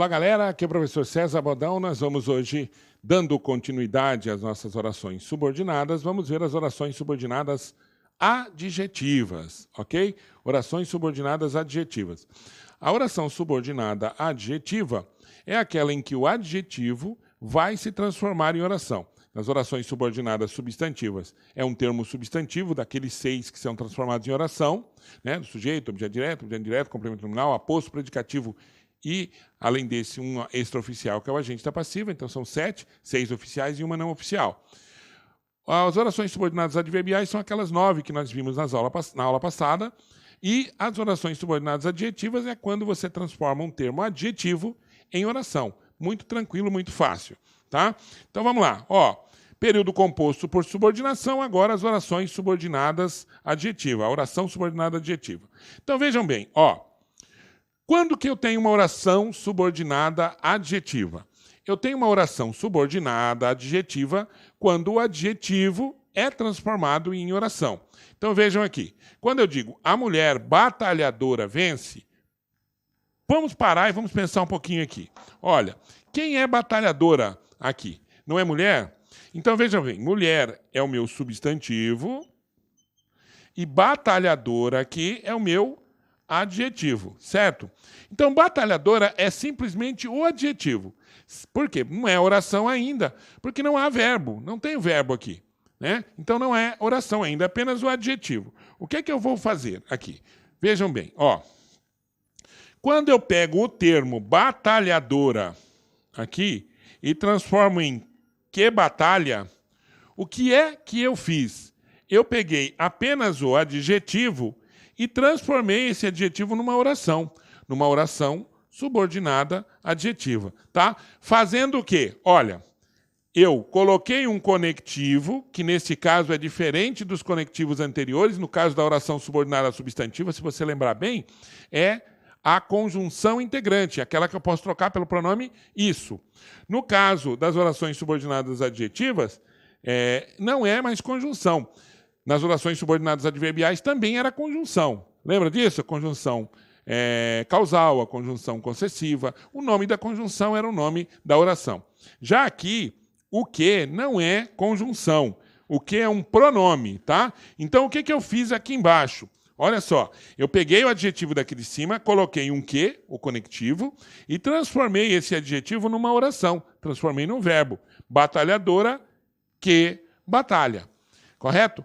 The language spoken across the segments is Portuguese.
Olá, galera. Aqui é o professor César Bodão. Nós vamos hoje, dando continuidade às nossas orações subordinadas, vamos ver as orações subordinadas adjetivas, ok? Orações subordinadas adjetivas. A oração subordinada adjetiva é aquela em que o adjetivo vai se transformar em oração. Nas orações subordinadas substantivas, é um termo substantivo daqueles 6 que são transformados em oração, né? Do sujeito, objeto direto, complemento nominal, aposto, predicativo e, além desse, um extraoficial, que é o agente da passiva. Então, são 7, 6 oficiais e uma não oficial. As orações subordinadas adverbiais são aquelas 9 que nós vimos na aula passada. E as orações subordinadas adjetivas é quando você transforma um termo adjetivo em oração. Muito tranquilo, muito fácil. Tá? Então, vamos lá. Período composto por subordinação, agora as orações subordinadas adjetivas. A oração subordinada adjetiva. Então, vejam bem. Quando que eu tenho uma oração subordinada adjetiva? Eu tenho uma oração subordinada adjetiva quando o adjetivo é transformado em oração. Então, vejam aqui. Quando eu digo a mulher batalhadora vence, vamos parar e vamos pensar um pouquinho aqui. Olha, quem é batalhadora aqui? Não é mulher? Então, vejam bem. Mulher é o meu substantivo e batalhadora aqui é o meu adjetivo, certo? Então, batalhadora é simplesmente o adjetivo. Por quê? Não é oração ainda, porque não há verbo, não tem verbo aqui, né? Então, não é oração ainda, é apenas o adjetivo. O que é que eu vou fazer aqui? Vejam bem, quando eu pego o termo batalhadora aqui e transformo em que batalha, o que é que eu fiz? Eu peguei apenas o adjetivo e transformei esse adjetivo numa oração subordinada adjetiva, tá? Fazendo o quê? Olha, eu coloquei um conectivo, que nesse caso é diferente dos conectivos anteriores, no caso da oração subordinada substantiva, se você lembrar bem, é a conjunção integrante, aquela que eu posso trocar pelo pronome isso. No caso das orações subordinadas adjetivas, não é mais conjunção. Nas orações subordinadas adverbiais também era conjunção. Lembra disso? A conjunção causal, a conjunção concessiva. O nome da conjunção era o nome da oração. Já aqui, o que não é conjunção. O que é um pronome, tá? Então, o que eu fiz aqui embaixo? Olha só, eu peguei o adjetivo daqui de cima, coloquei um que, o conectivo, e transformei esse adjetivo numa oração. Transformei num verbo. Batalhadora que batalha. Correto?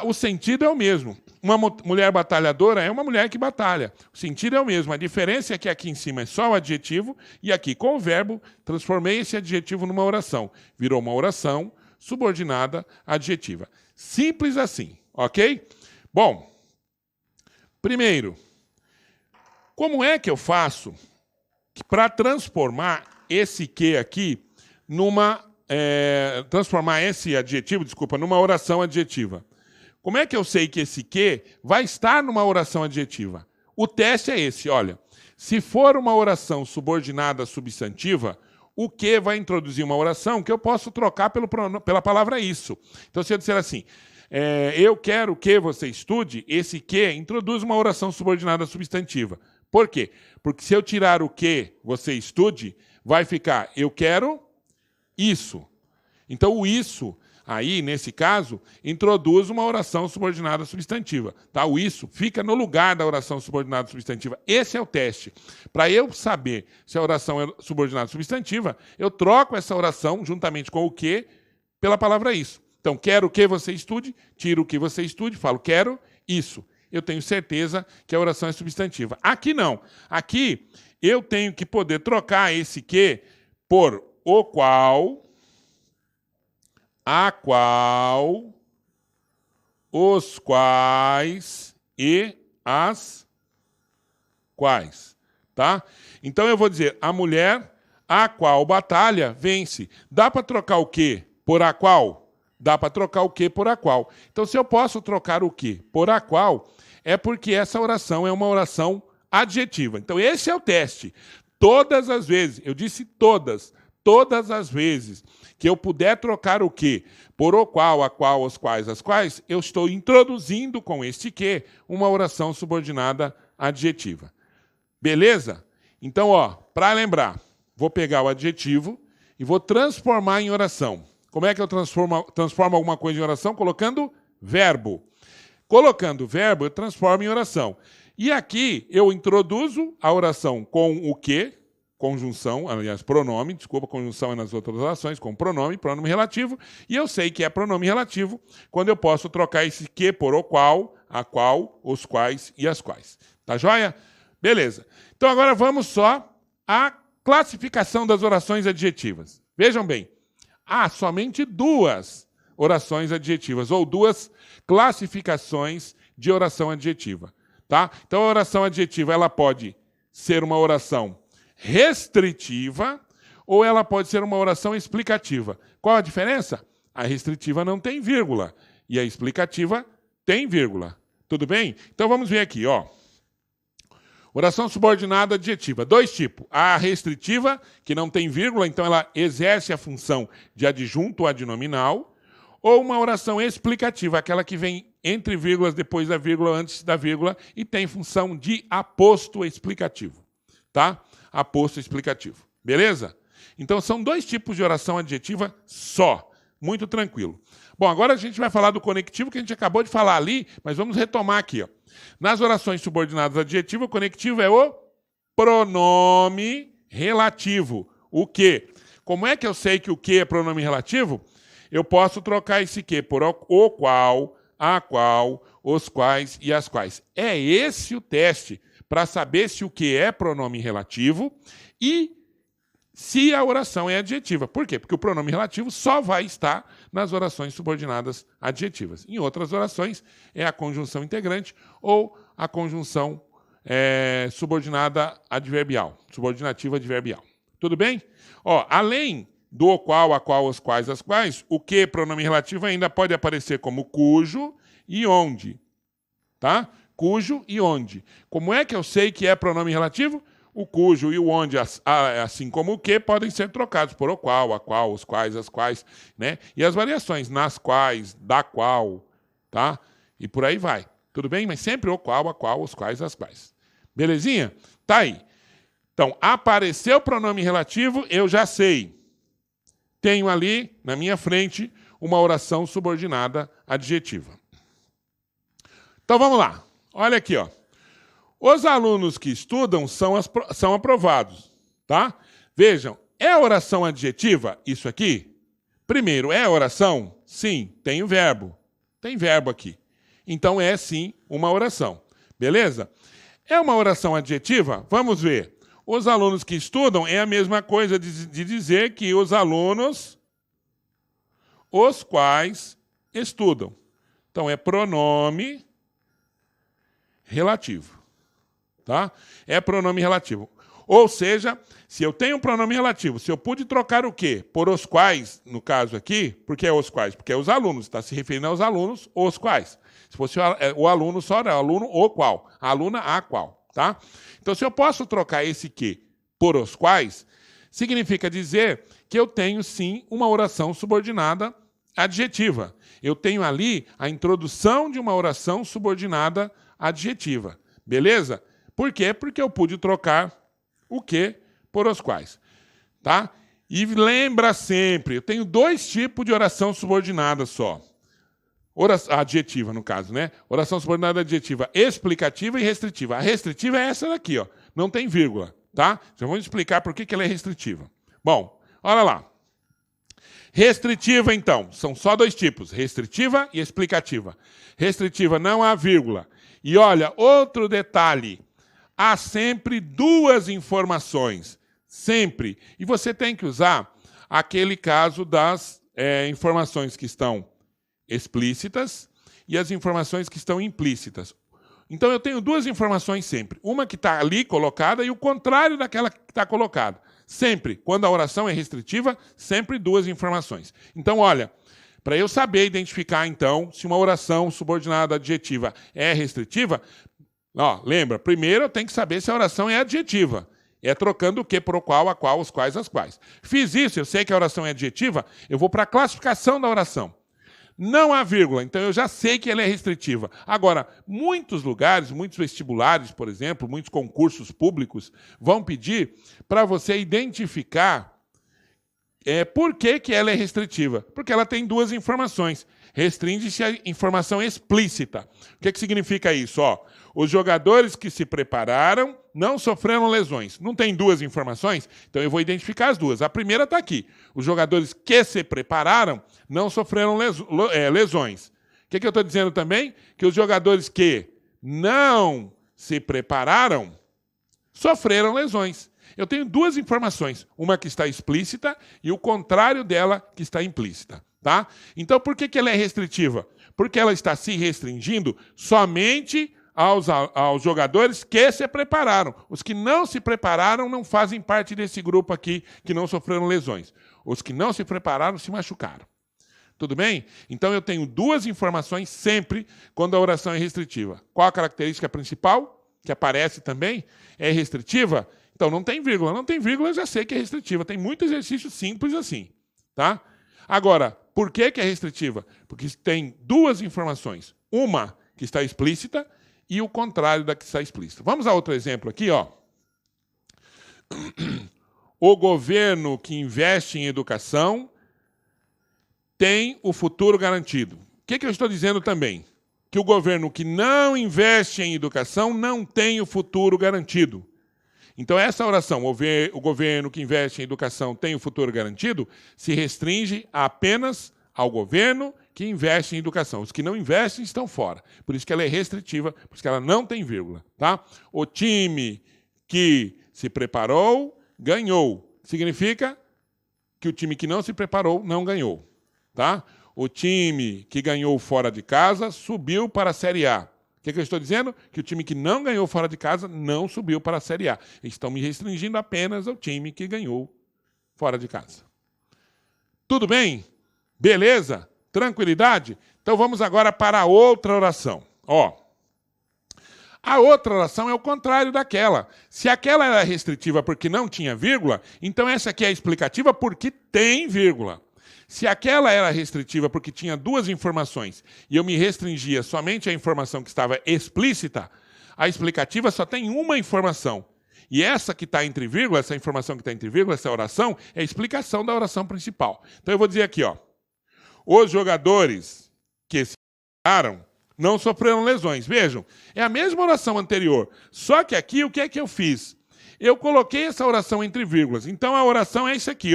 O sentido é o mesmo. Uma mulher batalhadora é uma mulher que batalha. O sentido é o mesmo. A diferença é que aqui em cima é só o adjetivo e aqui, com o verbo, transformei esse adjetivo numa oração. Virou uma oração subordinada adjetiva. Simples assim, ok? Bom, primeiro, como é que eu faço para transformar esse que aqui transformar esse adjetivo, numa oração adjetiva? Como é que eu sei que esse que vai estar numa oração adjetiva? O teste é esse, olha. Se for uma oração subordinada substantiva, o que vai introduzir uma oração que eu posso trocar pela palavra isso. Então, se eu disser assim, eu quero que você estude, esse que introduz uma oração subordinada substantiva. Por quê? Porque se eu tirar o que você estude, vai ficar eu quero isso. Então, o isso, aí, nesse caso, introduz uma oração subordinada substantiva. Tá? O isso fica no lugar da oração subordinada substantiva. Esse é o teste. Para eu saber se a oração é subordinada substantiva, eu troco essa oração, juntamente com o que, pela palavra isso. Então, quero que você estude, tiro o que você estude, falo quero isso. Eu tenho certeza que a oração é substantiva. Aqui não. Aqui, eu tenho que poder trocar esse que por o qual, a qual, os quais e as quais. Tá? Então, eu vou dizer, a mulher a qual batalha vence. Dá para trocar o que por a qual? Dá para trocar o que por a qual. Então, se eu posso trocar o que por a qual, é porque essa oração é uma oração adjetiva. Então, esse é o teste. Todas as vezes, eu disse todas as vezes que eu puder trocar o que por o qual, a qual, os quais, as quais, eu estou introduzindo com este que uma oração subordinada adjetiva. Beleza? Então, ó, para lembrar, vou pegar o adjetivo e vou transformar em oração. Como é que eu transformo alguma coisa em oração? Colocando verbo. Colocando verbo, eu transformo em oração. E aqui eu introduzo a oração com o que, conjunção, aliás, pronome, desculpa, conjunção é nas outras orações, com pronome relativo, e eu sei que é pronome relativo quando eu posso trocar esse que por o qual, a qual, os quais e as quais. Tá joia? Beleza. Então agora vamos só à classificação das orações adjetivas. Vejam bem, há somente duas orações adjetivas, ou duas classificações de oração adjetiva. Tá? Então a oração adjetiva ela pode ser uma oração restritiva ou ela pode ser uma oração explicativa. Qual a diferença? A restritiva não tem vírgula e a explicativa tem vírgula. Tudo bem? Então vamos ver aqui, ó. Oração subordinada adjetiva. Dois tipos. A restritiva, que não tem vírgula, então ela exerce a função de adjunto adnominal, ou uma oração explicativa, aquela que vem entre vírgulas, depois da vírgula, antes da vírgula, e tem função de aposto explicativo. Tá? Aposto explicativo. Beleza? Então são dois tipos de oração adjetiva só. Muito tranquilo. Bom, agora a gente vai falar do conectivo que a gente acabou de falar ali, mas vamos retomar aqui, ó. Nas orações subordinadas adjetivas, o conectivo é o pronome relativo. O que? Como é que eu sei que o que é pronome relativo? Eu posso trocar esse que por o qual, a qual, os quais e as quais. É esse o teste para saber se o que é pronome relativo e se a oração é adjetiva. Por quê? Porque o pronome relativo só vai estar nas orações subordinadas adjetivas. Em outras orações, é a conjunção integrante ou a conjunção subordinada adverbial, subordinativa adverbial. Tudo bem? Ó, além do o qual, a qual, os quais, as quais, o que pronome relativo ainda pode aparecer como cujo e onde. Tá? Cujo e onde. Como é que eu sei que é pronome relativo? O cujo e o onde, assim como o que, podem ser trocados por o qual, a qual, os quais, as quais, né? E as variações, nas quais, da qual, tá? E por aí vai. Tudo bem? Mas sempre o qual, a qual, os quais, as quais. Belezinha? Tá aí. Então, apareceu o pronome relativo, eu já sei. Tenho ali, na minha frente, uma oração subordinada adjetiva. Então, vamos lá. Olha aqui, ó. Os alunos que estudam são aprovados, tá? Vejam, é oração adjetiva isso aqui? Primeiro, é oração? Sim, tem o verbo. Tem verbo aqui. Então, é sim uma oração. Beleza? É uma oração adjetiva? Vamos ver. Os alunos que estudam é a mesma coisa de dizer que os alunos, os quais estudam. Então, é pronome relativo. Tá? É pronome relativo. Ou seja, se eu tenho um pronome relativo, se eu pude trocar o quê? Por os quais, no caso aqui, por que os quais? Porque é os alunos, está se referindo aos alunos, os quais. Se fosse o aluno só, é o aluno, o qual. A aluna, a qual. Tá? Então, se eu posso trocar esse que por os quais, significa dizer que eu tenho, sim, uma oração subordinada adjetiva. Eu tenho ali a introdução de uma oração subordinada adjetiva. Beleza? Por quê? Porque eu pude trocar o que por os quais. Tá? E lembra sempre, eu tenho dois tipos de oração subordinada só. Adjetiva, no caso, né? Oração subordinada adjetiva explicativa e restritiva. A restritiva é essa daqui, ó. Não tem vírgula, tá? Já vamos explicar por que ela é restritiva. Bom, olha lá. Restritiva, então, são só dois tipos, restritiva e explicativa. Restritiva não há vírgula. E olha, outro detalhe, há sempre duas informações, sempre. E você tem que usar aquele caso das informações que estão explícitas e as informações que estão implícitas. Então, eu tenho duas informações sempre. Uma que está ali colocada e o contrário daquela que está colocada. Sempre. Quando a oração é restritiva, sempre duas informações. Então, olha, para eu saber identificar, então, se uma oração subordinada adjetiva é restritiva, ó, lembra, primeiro eu tenho que saber se a oração é adjetiva. É trocando o que por o qual, a qual, os quais, as quais. Fiz isso, eu sei que a oração é adjetiva, eu vou para a classificação da oração. Não há vírgula, então eu já sei que ela é restritiva. Agora, muitos lugares, muitos vestibulares, por exemplo, muitos concursos públicos vão pedir para você identificar por que ela é restritiva. Porque ela tem duas informações. Restringe-se a informação explícita. O que significa isso? Os jogadores que se prepararam não sofreram lesões. Não tem duas informações? Então eu vou identificar as duas. A primeira está aqui. Os jogadores que se prepararam não sofreram lesões. O que eu estou dizendo também? Que os jogadores que não se prepararam sofreram lesões. Eu tenho duas informações. Uma que está explícita e o contrário dela que está implícita. Tá? Então, por que ela é restritiva? Porque ela está se restringindo somente aos jogadores que se prepararam. Os que não se prepararam não fazem parte desse grupo aqui que não sofreram lesões. Os que não se prepararam se machucaram. Tudo bem? Então, eu tenho duas informações sempre quando a oração é restritiva. Qual a característica principal, que aparece também? É restritiva? Então, não tem vírgula. Não tem vírgula, eu já sei que é restritiva. Tem muito exercício simples assim. Tá? Agora, por que é restritiva? Porque tem duas informações. Uma que está explícita e o contrário da que está explícita. Vamos a outro exemplo aqui. O governo que investe em educação tem o futuro garantido. O que eu estou dizendo também? Que o governo que não investe em educação não tem o futuro garantido. Então, essa oração, o governo que investe em educação tem o futuro garantido, se restringe apenas ao governo que investe em educação. Os que não investem estão fora. Por isso que ela é restritiva, por isso que ela não tem vírgula. Tá? O time que se preparou, ganhou. Significa que o time que não se preparou, não ganhou. Tá? O time que ganhou fora de casa, subiu para a Série A. O que eu estou dizendo? Que o time que não ganhou fora de casa não subiu para a Série A. Estão me restringindo apenas ao time que ganhou fora de casa. Tudo bem? Beleza? Tranquilidade? Então vamos agora para a outra oração. A outra oração é o contrário daquela. Se aquela era restritiva porque não tinha vírgula, então essa aqui é explicativa porque tem vírgula. Se aquela era restritiva porque tinha duas informações e eu me restringia somente à informação que estava explícita, a explicativa só tem uma informação. E essa que está entre vírgula, essa informação que está entre vírgula, essa oração, é a explicação da oração principal. Então eu vou dizer aqui, os jogadores que se prepararam não sofreram lesões. Vejam, é a mesma oração anterior, só que aqui o que é que eu fiz? Eu coloquei essa oração entre vírgulas. Então a oração é isso aqui,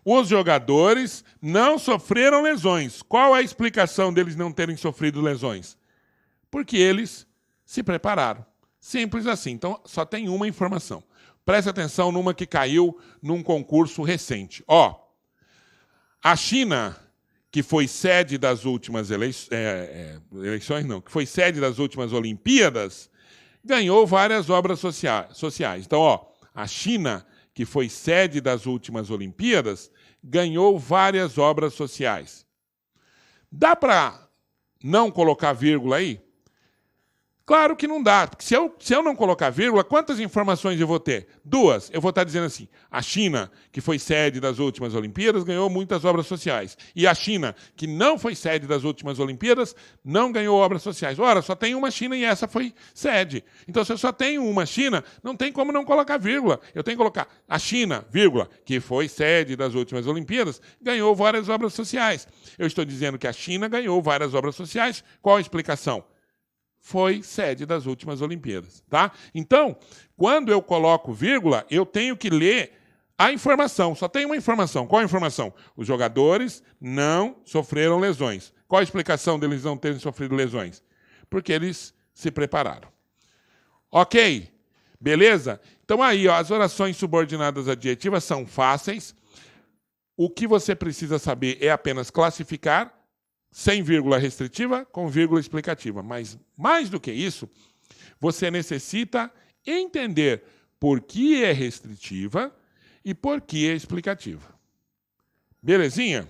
Os jogadores não sofreram lesões. Qual é a explicação deles não terem sofrido lesões? Porque eles se prepararam. Simples assim. Então, só tem uma informação. Preste atenção numa que caiu num concurso recente. A China, que foi sede das últimas que foi sede das últimas Olimpíadas, ganhou várias obras sociais. Então, a China, que foi sede das últimas Olimpíadas, ganhou várias obras sociais. Dá para não colocar vírgula aí? Claro que não dá. Porque se eu não colocar vírgula, quantas informações eu vou ter? Duas. Eu vou estar dizendo assim, a China, que foi sede das últimas Olimpíadas, ganhou muitas obras sociais. E a China, que não foi sede das últimas Olimpíadas, não ganhou obras sociais. Ora, só tem uma China e essa foi sede. Então, se eu só tenho uma China, não tem como não colocar vírgula. Eu tenho que colocar a China, vírgula, que foi sede das últimas Olimpíadas, ganhou várias obras sociais. Eu estou dizendo que a China ganhou várias obras sociais. Qual a explicação? Foi sede das últimas Olimpíadas. Tá? Então, quando eu coloco vírgula, eu tenho que ler a informação. Só tem uma informação. Qual a informação? Os jogadores não sofreram lesões. Qual a explicação deles não terem sofrido lesões? Porque eles se prepararam. Ok? Beleza? Então aí, as orações subordinadas adjetivas são fáceis. O que você precisa saber é apenas classificar sem vírgula restritiva, com vírgula explicativa. Mas, mais do que isso, você necessita entender por que é restritiva e por que é explicativa. Belezinha?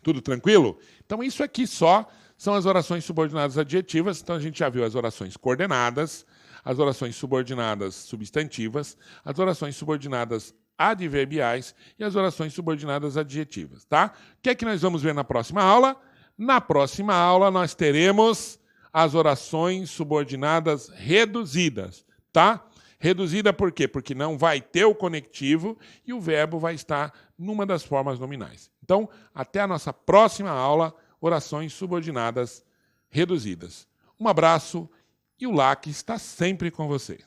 Tudo tranquilo? Então, isso aqui só são as orações subordinadas adjetivas. Então, a gente já viu as orações coordenadas, as orações subordinadas substantivas, as orações subordinadas adverbiais e as orações subordinadas adjetivas, tá? O que é que nós vamos ver na próxima aula? Na próxima aula nós teremos as orações subordinadas reduzidas, tá? Reduzida por quê? Porque não vai ter o conectivo e o verbo vai estar numa das formas nominais. Então, até a nossa próxima aula, orações subordinadas reduzidas. Um abraço e o LAC está sempre com você.